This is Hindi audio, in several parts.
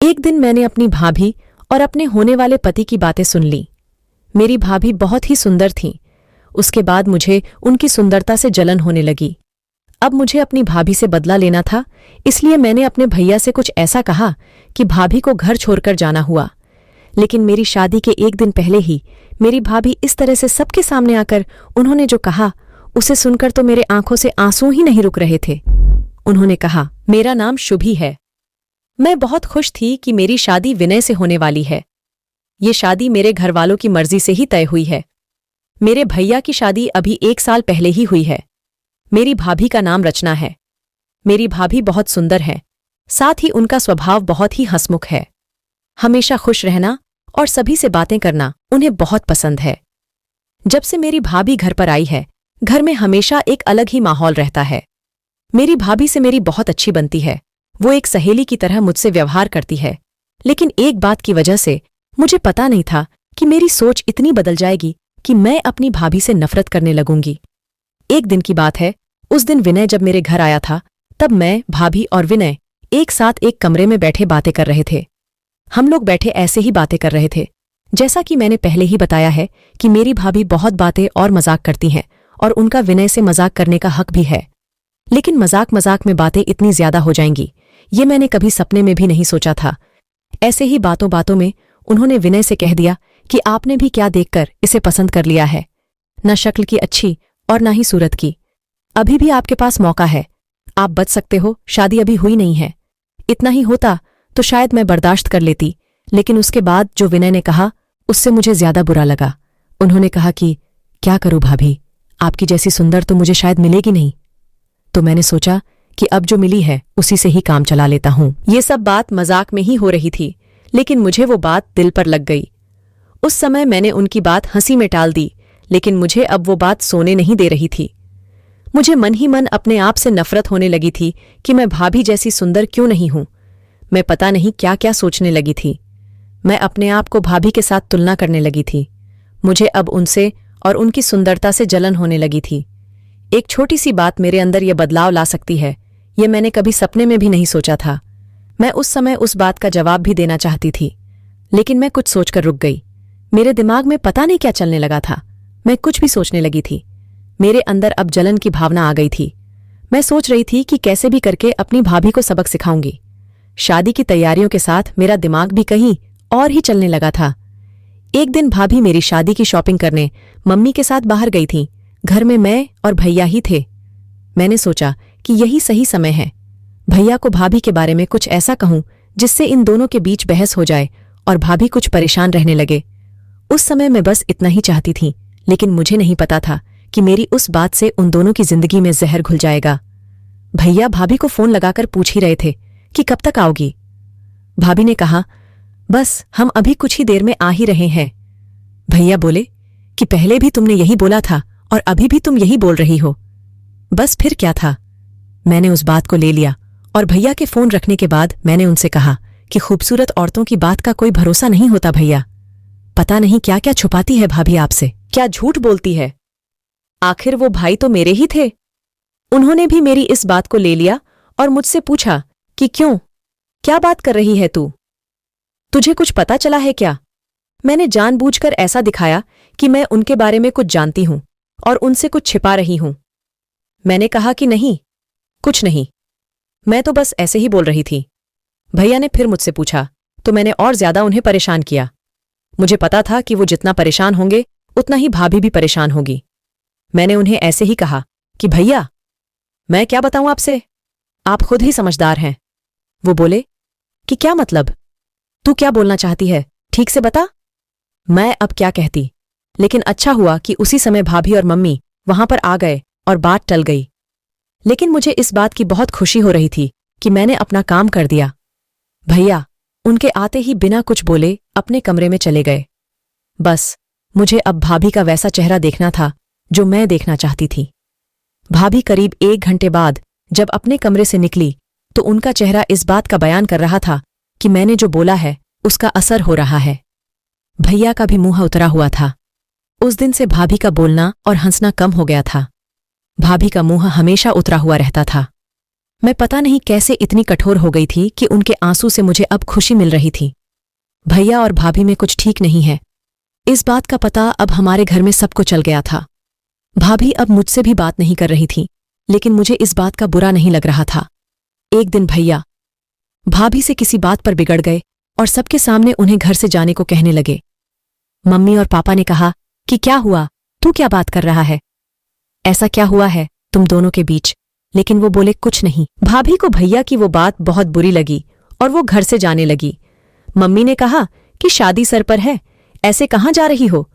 एक दिन मैंने अपनी भाभी और अपने होने वाले पति की बातें सुन ली। मेरी भाभी बहुत ही सुंदर थीं। उसके बाद मुझे उनकी सुंदरता से जलन होने लगी। अब मुझे अपनी भाभी से बदला लेना था, इसलिए मैंने अपने भैया से कुछ ऐसा कहा कि भाभी को घर छोड़कर जाना हुआ। लेकिन मेरी शादी के एक दिन पहले ही मेरी भाभी इस तरह से सबके सामने आकर उन्होंने जो कहा, उसे सुनकर तो मेरे आंखों से आंसू ही नहीं रुक रहे थे। उन्होंने कहा, मेरा नाम शुभी है। मैं बहुत खुश थी कि मेरी शादी विनय से होने वाली है। ये शादी मेरे घरवालों की मर्जी से ही तय हुई है। मेरे भैया की शादी अभी 1 साल पहले ही हुई है। मेरी भाभी का नाम रचना है। मेरी भाभी बहुत सुंदर है, साथ ही उनका स्वभाव बहुत ही हंसमुख है। हमेशा खुश रहना और सभी से बातें करना उन्हें बहुत पसंद है। जब से मेरी भाभी घर पर आई है, घर में हमेशा एक अलग ही माहौल रहता है। मेरी भाभी से मेरी बहुत अच्छी बनती है। वो एक सहेली की तरह मुझसे व्यवहार करती है। लेकिन एक बात की वजह से मुझे पता नहीं था कि मेरी सोच इतनी बदल जाएगी कि मैं अपनी भाभी से नफरत करने लगूंगी। एक दिन की बात है, उस दिन विनय जब मेरे घर आया था, तब मैं, भाभी और विनय एक साथ एक कमरे में बैठे बातें कर रहे थे। हम लोग बैठे ऐसे ही बातें कर रहे थे। जैसा कि मैंने पहले ही बताया है कि मेरी भाभी बहुत बातें और मजाक करती हैं और उनका विनय से मजाक करने का हक भी है। लेकिन मजाक मजाक में बातें इतनी ज्यादा हो जाएंगी, ये मैंने कभी सपने में भी नहीं सोचा था। ऐसे ही बातों बातों में उन्होंने विनय से कह दिया कि आपने भी क्या देखकर इसे पसंद कर लिया है, न शक्ल की अच्छी और न ही सूरत की। अभी भी आपके पास मौका है, आप बच सकते हो, शादी अभी हुई नहीं है। इतना ही होता तो शायद मैं बर्दाश्त कर लेती, लेकिन उसके बाद जो विनय ने कहा उससे मुझे ज्यादा बुरा लगा। उन्होंने कहा कि क्या करूं भाभी, आपकी जैसी सुंदर तो मुझे शायद मिलेगी नहीं। तो मैंने सोचा कि अब जो मिली है उसी से ही काम चला लेता हूं। ये सब बात मजाक में ही हो रही थी, लेकिन मुझे वो बात दिल पर लग गई। उस समय मैंने उनकी बात हंसी में टाल दी, लेकिन मुझे अब वो बात सोने नहीं दे रही थी। मुझे मन ही मन अपने आप से नफरत होने लगी थी कि मैं भाभी जैसी सुंदर क्यों नहीं हूं। मैं पता नहीं क्या क्या सोचने लगी थी। मैं अपने आप को भाभी के साथ तुलना करने लगी थी। मुझे अब उनसे और उनकी सुंदरता से जलन होने लगी थी। एक छोटी सी बात मेरे अंदर यह बदलाव ला सकती है, ये मैंने कभी सपने में भी नहीं सोचा था। मैं उस समय उस बात का जवाब भी देना चाहती थी, लेकिन मैं कुछ सोचकर रुक गई। मेरे दिमाग में पता नहीं क्या चलने लगा था। मैं कुछ भी सोचने लगी थी। मेरे अंदर अब जलन की भावना आ गई थी। मैं सोच रही थी कि कैसे भी करके अपनी भाभी को सबक सिखाऊंगी। शादी की तैयारियों के साथ मेरा दिमाग भी कहीं और ही चलने लगा था। एक दिन भाभी मेरी शादी की शॉपिंग करने मम्मी के साथ बाहर गई थीं। घर में मैं और भैया ही थे। मैंने सोचा कि यही सही समय है। भैया को भाभी के बारे में कुछ ऐसा कहूं जिससे इन दोनों के बीच बहस हो जाए और भाभी कुछ परेशान रहने लगे। उस समय मैं बस इतना ही चाहती थी, लेकिन मुझे नहीं पता था कि मेरी उस बात से उन दोनों की जिंदगी में जहर घुल जाएगा। भैया भाभी को फोन लगाकर पूछ ही रहे थे कि कब तक आओगी। भाभी ने कहा, बस हम अभी कुछ ही देर में आ ही रहे हैं। भैया बोले कि पहले भी तुमने यही बोला था और अभी भी तुम यही बोल रही हो। बस फिर क्या था। मैंने उस बात को ले लिया और भैया के फोन रखने के बाद मैंने उनसे कहा कि खूबसूरत औरतों की बात का कोई भरोसा नहीं होता भैया। पता नहीं क्या क्या छुपाती है भाभी आपसे, क्या झूठ बोलती है। आखिर वो भाई तो मेरे ही थे। उन्होंने भी मेरी इस बात को ले लिया और मुझसे पूछा कि क्यों, क्या बात कर रही है तू, तुझे कुछ पता चला है क्या। मैंने जानबूझकर ऐसा दिखाया कि मैं उनके बारे में कुछ जानती हूं और उनसे कुछ छिपा रही हूं। मैंने कहा कि नहीं, कुछ नहीं, मैं तो बस ऐसे ही बोल रही थी। भैया ने फिर मुझसे पूछा तो मैंने और ज्यादा उन्हें परेशान किया। मुझे पता था कि वो जितना परेशान होंगे उतना ही भाभी भी परेशान होगी। मैंने उन्हें ऐसे ही कहा कि भैया, मैं क्या बताऊं आपसे, आप खुद ही समझदार हैं। वो बोले कि क्या मतलब, तू क्या बोलना चाहती है, ठीक से बता। मैं अब क्या कहती, लेकिन अच्छा हुआ कि उसी समय भाभी और मम्मी वहां पर आ गए और बात टल गई। लेकिन मुझे इस बात की बहुत खुशी हो रही थी कि मैंने अपना काम कर दिया। भैया उनके आते ही बिना कुछ बोले अपने कमरे में चले गए। बस मुझे अब भाभी का वैसा चेहरा देखना था जो मैं देखना चाहती थी। भाभी करीब 1 घंटे बाद जब अपने कमरे से निकली तो उनका चेहरा इस बात का बयान कर रहा था कि मैंने जो बोला है उसका असर हो रहा है। भैया का भी मुंह उतरा हुआ था। उस दिन से भाभी का बोलना और हंसना कम हो गया था। भाभी का मुंह हमेशा उतरा हुआ रहता था। मैं पता नहीं कैसे इतनी कठोर हो गई थी कि उनके आंसू से मुझे अब खुशी मिल रही थी। भैया और भाभी में कुछ ठीक नहीं है। इस बात का पता अब हमारे घर में सबको चल गया था। भाभी अब मुझसे भी बात नहीं कर रही थी, लेकिन मुझे इस बात का बुरा नहीं लग रहा था। एक दिन भैया भाभी से किसी बात पर बिगड़ गए और सबके सामने उन्हें घर से जाने को कहने लगे। मम्मी और पापा ने कहा कि क्या हुआ, तू क्या बात कर रहा है, ऐसा क्या हुआ है तुम दोनों के बीच? लेकिन वो बोले कुछ नहीं। भाभी को भैया की वो बात बहुत बुरी लगी और वो घर से जाने लगी। मम्मी ने कहा कि शादी सर पर है, ऐसे कहाँ जा रही हो?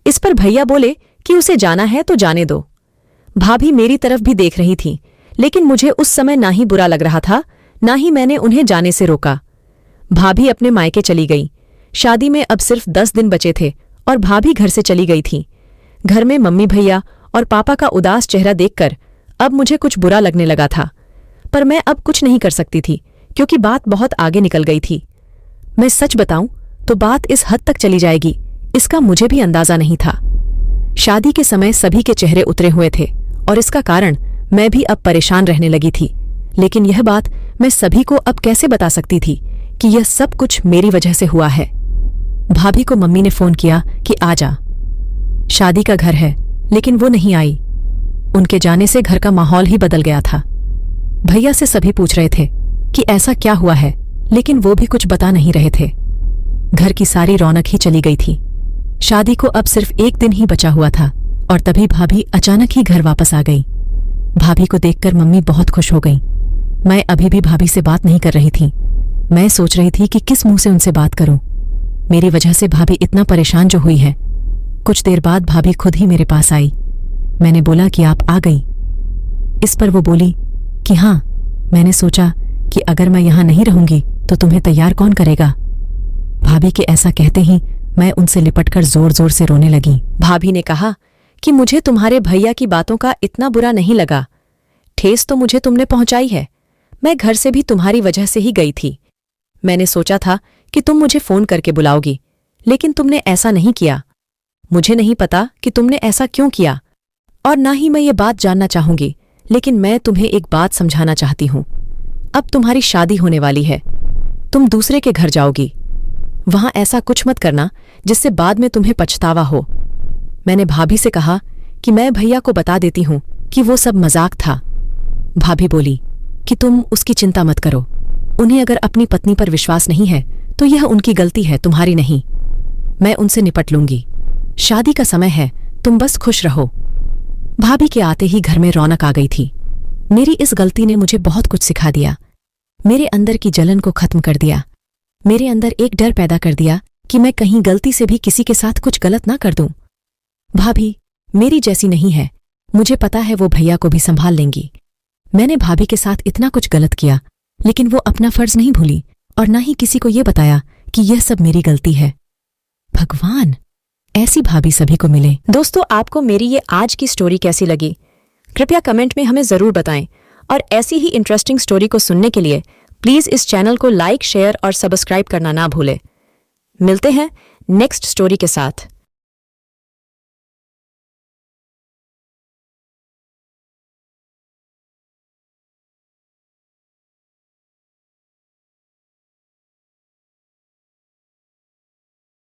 इस पर भैया बोले कि उसे जाना है तो जाने दो। भाभी मेरी तरफ भी देख रही थी, लेकिन मुझे उस समय ना ही बुरा लग रहा था, ना ही मैंने उन्हें जाने से रोका। भाभी अपने मायके चली गई। शादी में अब सिर्फ 10 दिन बचे थे और भाभी घर से चली गई थी। घर में मम्मी, भैया और पापा का उदास चेहरा देखकर अब मुझे कुछ बुरा लगने लगा था, पर मैं अब कुछ नहीं कर सकती थी क्योंकि बात बहुत आगे निकल गई थी। मैं सच बताऊं तो बात इस हद तक चली जाएगी, इसका मुझे भी अंदाजा नहीं था। शादी के समय सभी के चेहरे उतरे हुए थे और इसका कारण मैं भी अब परेशान रहने लगी थी, लेकिन यह बात मैं सभी को अब कैसे बता सकती थी कि यह सब कुछ मेरी वजह से हुआ है। भाभी को मम्मी ने फोन किया कि आ जा, शादी का घर है, लेकिन वो नहीं आई। उनके जाने से घर का माहौल ही बदल गया था। भैया से सभी पूछ रहे थे कि ऐसा क्या हुआ है, लेकिन वो भी कुछ बता नहीं रहे थे। घर की सारी रौनक ही चली गई थी। शादी को अब सिर्फ 1 दिन ही बचा हुआ था और तभी भाभी अचानक ही घर वापस आ गई। भाभी को देखकर मम्मी बहुत खुश हो गई। मैं अभी भी भाभी से बात नहीं कर रही थी। मैं सोच रही थी कि किस मुंह से उनसे बात करूं। मेरी वजह से भाभी इतना परेशान जो हुई है। कुछ देर बाद भाभी खुद ही मेरे पास आई। मैंने बोला कि आप आ गई। इस पर वो बोली कि हाँ, मैंने सोचा कि अगर मैं यहां नहीं रहूंगी तो तुम्हें तैयार कौन करेगा। भाभी के ऐसा कहते ही मैं उनसे लिपटकर जोर जोर से रोने लगी। भाभी ने कहा कि मुझे तुम्हारे भैया की बातों का इतना बुरा नहीं लगा। ठेस तो मुझे तुमने पहुंचाई है। मैं घर से भी तुम्हारी वजह से ही गई थी। मैंने सोचा था कि तुम मुझे फोन करके बुलाओगी, लेकिन तुमने ऐसा नहीं किया। मुझे नहीं पता कि तुमने ऐसा क्यों किया और ना ही मैं ये बात जानना चाहूंगी, लेकिन मैं तुम्हें एक बात समझाना चाहती हूं। अब तुम्हारी शादी होने वाली है, तुम दूसरे के घर जाओगी। वहां ऐसा कुछ मत करना जिससे बाद में तुम्हें पछतावा हो। मैंने भाभी से कहा कि मैं भैया को बता देती हूं कि वो सब मजाक था। भाभी बोली कि तुम उसकी चिंता मत करो। उन्हें अगर अपनी पत्नी पर विश्वास नहीं है तो यह उनकी गलती है, तुम्हारी नहीं। मैं उनसे निपट लूंगी। शादी का समय है, तुम बस खुश रहो। भाभी के आते ही घर में रौनक आ गई थी। मेरी इस गलती ने मुझे बहुत कुछ सिखा दिया। मेरे अंदर की जलन को खत्म कर दिया। मेरे अंदर एक डर पैदा कर दिया कि मैं कहीं गलती से भी किसी के साथ कुछ गलत ना कर दूं। भाभी मेरी जैसी नहीं है, मुझे पता है वो भैया को भी संभाल लेंगी। मैंने भाभी के साथ इतना कुछ गलत किया, लेकिन वो अपना फर्ज नहीं भूली और ना ही किसी को ये बताया कि यह सब मेरी गलती है। भगवान, ऐसी भाभी सभी को मिले। दोस्तों, आपको मेरी ये आज की स्टोरी कैसी लगी? कृपया कमेंट में हमें ज़रूर बताएं और ऐसी ही इंटरेस्टिंग स्टोरी को सुनने के लिए प्लीज़ इस चैनल को लाइक, शेयर और सब्सक्राइब करना ना भूलें। मिलते हैं नेक्स्ट स्टोरी के साथ।